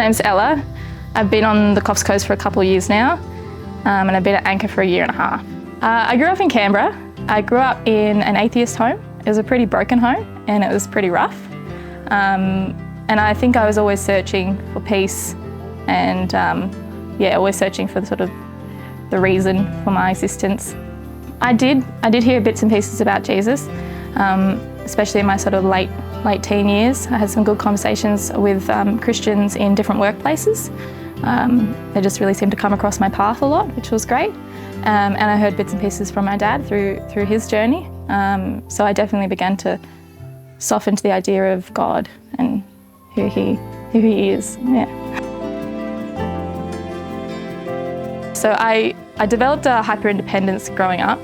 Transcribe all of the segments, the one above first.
name's Ella. I've been on the Coffs Coast for a couple of years now, and I've been at Anchor for a year and a half. I grew up in Canberra. I grew up in an atheist home. It was a pretty broken home, and it was pretty rough. And I think I was always searching for peace, and always searching for the reason for my existence. I did hear bits and pieces about Jesus, especially in my late teen years. I had some good conversations with Christians in different workplaces. They just really seemed to come across my path a lot, which was great. And I heard bits and pieces from my dad through his journey. So I definitely began to soften to the idea of God and who he is. Yeah. So I developed a hyper-independence growing up,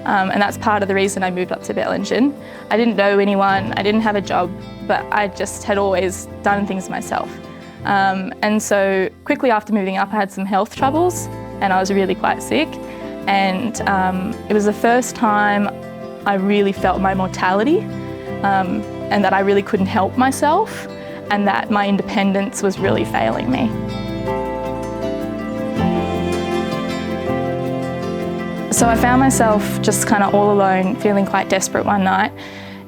and that's part of the reason I moved up to Bellingen. I didn't know anyone, I didn't have a job, but I just had always done things myself. And so quickly after moving up, I had some health troubles and I was really quite sick. And it was the first time I really felt my mortality, and that I really couldn't help myself, and that my independence was really failing me. So I found myself just kind of all alone, feeling quite desperate one night,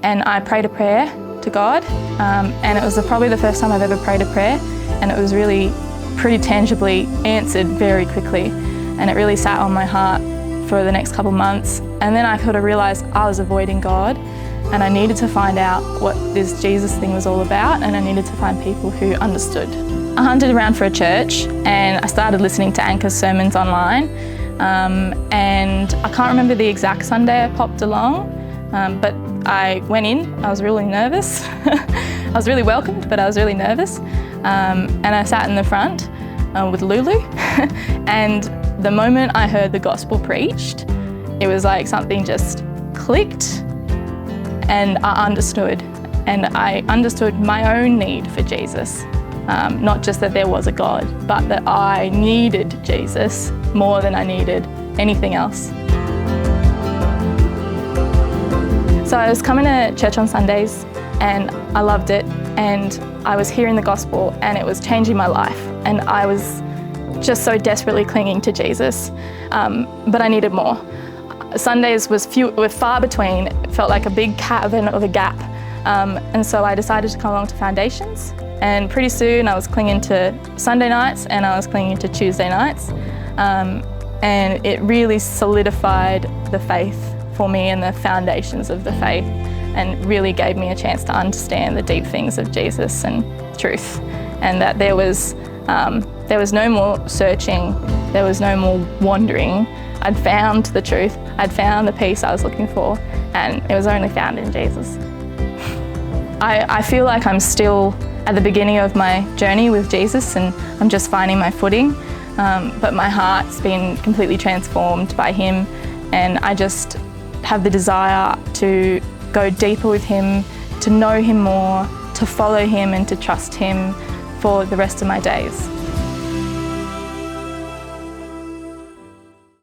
and I prayed a prayer to God, and it was probably the first time I've ever prayed a prayer, and it was really pretty tangibly answered very quickly, and it really sat on my heart for the next couple of months. And then I sort of realised I was avoiding God, and I needed to find out what this Jesus thing was all about, and I needed to find people who understood. I hunted around for a church, and I started listening to Anchor's sermons online. And I can't remember the exact Sunday I popped along, but I went in. I was really nervous. I was really welcomed, but I was really nervous. And I sat in the front with Lulu. And the moment I heard the gospel preached, it was like something just clicked, and I understood. And I understood my own need for Jesus. Not just that there was a God, but that I needed Jesus more than I needed anything else. So I was coming to church on Sundays, and I loved it, and I was hearing the gospel, and it was changing my life, and I was just so desperately clinging to Jesus, but I needed more. Sundays were far between. It felt like a big cavern of a gap, and so I decided to come along to Foundations. And pretty soon I was clinging to Sunday nights and I was clinging to Tuesday nights. And it really solidified the faith for me and the foundations of the faith, and really gave me a chance to understand the deep things of Jesus and truth. And that there was no more searching, there was no more wandering. I'd found the truth, I'd found the peace I was looking for, and it was only found in Jesus. I feel like I'm still at the beginning of my journey with Jesus, and I'm just finding my footing, but my heart's been completely transformed by him, and I just have the desire to go deeper with him, to know him more, to follow him and to trust him for the rest of my days.